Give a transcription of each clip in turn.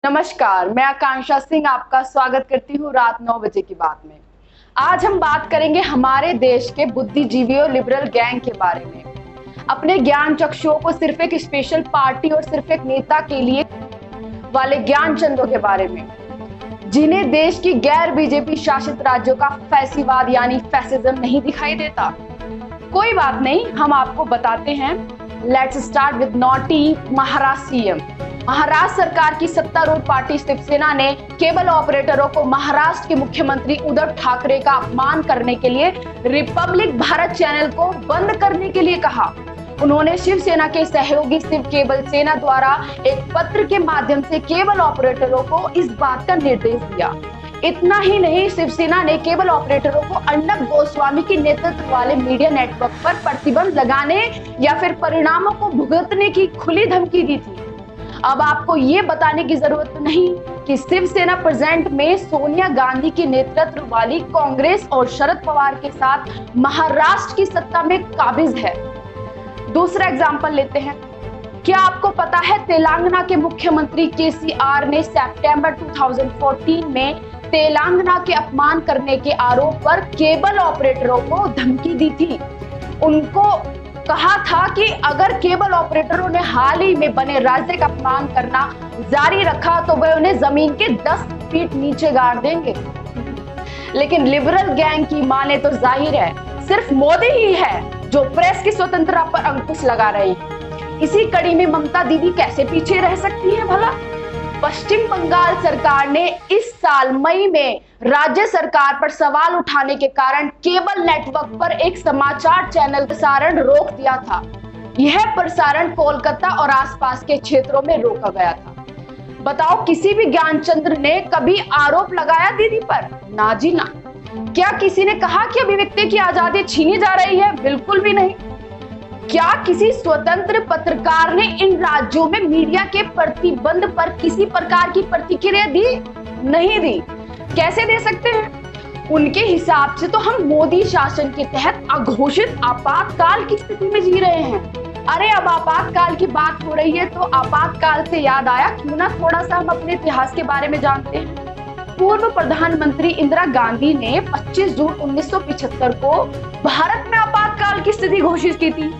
नमस्कार, मैं आकांक्षा सिंह आपका स्वागत करती हूँ रात 9 बजे की बात में। आज हम बात करेंगे हमारे देश के बुद्धिजीवियों लिबरल गैंग के बारे में। अपने ज्ञान चक्षुओं को सिर्फ एक स्पेशल पार्टी और सिर्फ एक नेता के लिए वाले ज्ञानचंदों के बारे में, जिन्हें देश की गैर बीजेपी शासित राज्यों का फैसीवाद यानी फैसिज्म नहीं दिखाई देता। कोई बात नहीं, हम आपको बताते हैं। Let's start with naughty Maharashtra CM. Maharashtra सरकार की सत्तारूढ़ पार्टी शिवसेना ने केबल ऑपरेटरों को महाराष्ट्र के मुख्यमंत्री उद्धव ठाकरे का अपमान करने के लिए रिपब्लिक भारत चैनल को बंद करने के लिए कहा। उन्होंने शिवसेना के सहयोगी शिव केबल सेना द्वारा एक पत्र के माध्यम से केबल ऑपरेटरों को इस बात का निर्देश दिया। इतना ही नहीं, शिवसेना ने केबल ऑपरेटरों को अर्णब गोस्वामी के नेतृत्व वाले मीडिया नेटवर्क पर प्रतिबंध लगाने या फिर परिणामों को भुगतने की खुली धमकी दी थी। अब आपको ये बताने की जरूरत नहीं कि शिवसेना प्रेजेंट में सोनिया गांधी के नेतृत्व वाली कांग्रेस और शरद पवार के साथ महाराष्ट्र की सत्ता में काबिज है। दूसरा एग्जांपल लेते हैं। क्या आपको पता है तेलंगाना के मुख्यमंत्री केसीआर ने सितंबर 2014 में तेलंगाना के अपमान करने के आरोप पर केबल ऑपरेटरों को धमकी दी थी। उनको कहा था कि अगर केबल ऑपरेटरों ने हाल ही में बने राज्य का अपमान करना जारी रखा तो वे उन्हें जमीन के 10 फीट नीचे गाड़ देंगे। लेकिन लिबरल गैंग की माने तो जाहिर है सिर्फ मोदी ही है जो प्रेस की स्वतंत्रता पर अंकुश लगा रहे हैं। इसी कड़ी में ममता दीदी कैसे पीछे रह सकती है भला? पश्चिम बंगाल सरकार ने इस साल मई में राज्य सरकार पर सवाल उठाने के कारण केबल नेटवर्क पर एक समाचार चैनल प्रसारण रोक दिया था। यह प्रसारण कोलकाता और आसपास के क्षेत्रों में रोका गया था। बताओ, किसी भी ज्ञानचंद्र ने कभी आरोप लगाया दीदी पर? ना जी ना। क्या किसी ने कहा कि अभिव्यक्ति की आजादी छीनी जा रही है? बिल्कुल भी नहीं। क्या किसी स्वतंत्र पत्रकार ने इन राज्यों में मीडिया के प्रतिबंध पर किसी प्रकार की प्रतिक्रिया दी? नहीं दी। कैसे दे सकते हैं? उनके हिसाब से तो हम मोदी शासन के तहत अघोषित आपातकाल की स्थिति में जी रहे हैं। अरे, अब आपातकाल की बात हो रही है तो आपातकाल से याद आया, क्यों ना थोड़ा सा हम अपने इतिहास के बारे में जानते हैं। पूर्व प्रधानमंत्री इंदिरा गांधी ने 25 जून 1975 को भारत में आपातकाल की स्थिति घोषित की थी।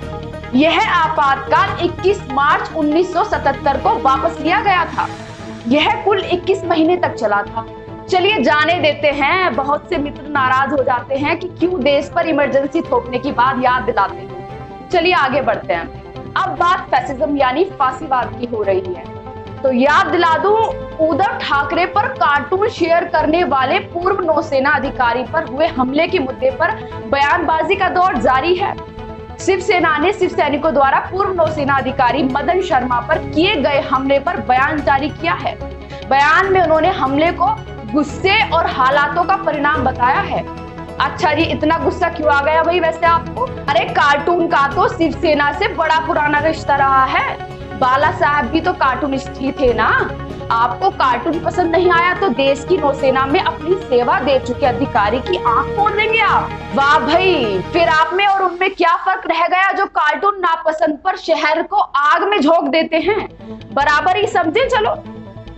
यह आपातकाल 21 मार्च 1977 को वापस लिया गया था। यह कुल 21 महीने तक चला था। चलिए जाने देते हैं। बहुत से मित्र नाराज हो जाते हैं कि क्यों देश पर इमरजेंसी थोपने की बात याद दिलाते हैं। चलिए आगे बढ़ते हैं। अब बात फैसिज्म यानी फांसीवाद की हो रही है, तो याद दिला दूं, उद्धव ठाकरे पर कार्टून शेयर करने वाले पूर्व नौसेना अधिकारी पर हुए हमले के मुद्दे पर बयानबाजी का दौर जारी है। शिवसेना ने शिव सैनिकों द्वारा पूर्व नौसेना अधिकारी मदन शर्मा पर किए गए हमले पर बयान जारी किया है। बयान में उन्होंने हमले को गुस्से और हालातों का परिणाम बताया है। अच्छा जी, इतना गुस्सा क्यों आ गया भाई वैसे आपको? अरे, कार्टून का तो शिवसेना से बड़ा पुराना रिश्ता रहा है। बाला साहब भी तो कार्टूनिस्ट ही थे ना। आपको कार्टून पसंद नहीं आया तो देश की नौसेना में अपनी सेवा दे चुके अधिकारी की आंख फोड़ देंगे आप? वाह भाई, फिर आप में और उनमें क्या फर्क रह गया जो कार्टून नापसंद पर शहर को आग में झोंक देते हैं? बराबर ही समझे।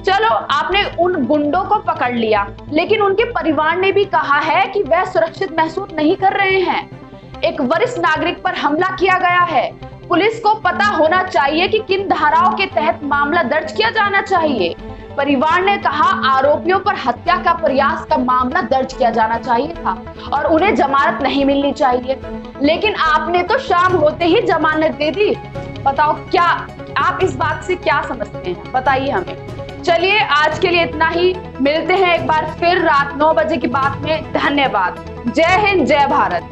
चलो आपने उन गुंडों को पकड़ लिया, लेकिन उनके परिवार ने भी कहा है कि वह सुरक्षित महसूस नहीं कर रहे हैं। एक वरिष्ठ नागरिक पर हमला किया गया है। पुलिस को पता होना चाहिए कि किन धाराओं के तहत मामला दर्ज किया जाना चाहिए। परिवार ने कहा आरोपियों पर हत्या का प्रयास का मामला दर्ज किया जाना चाहिए था और उन्हें जमानत नहीं मिलनी चाहिए, लेकिन आपने तो शाम होते ही जमानत दे दी। बताओ, क्या आप इस बात से क्या समझते हैं? बताइए हमें। चलिए आज के लिए इतना ही। मिलते हैं एक बार फिर रात 9 बजे की बात में। धन्यवाद। जय हिंद, जय भारत।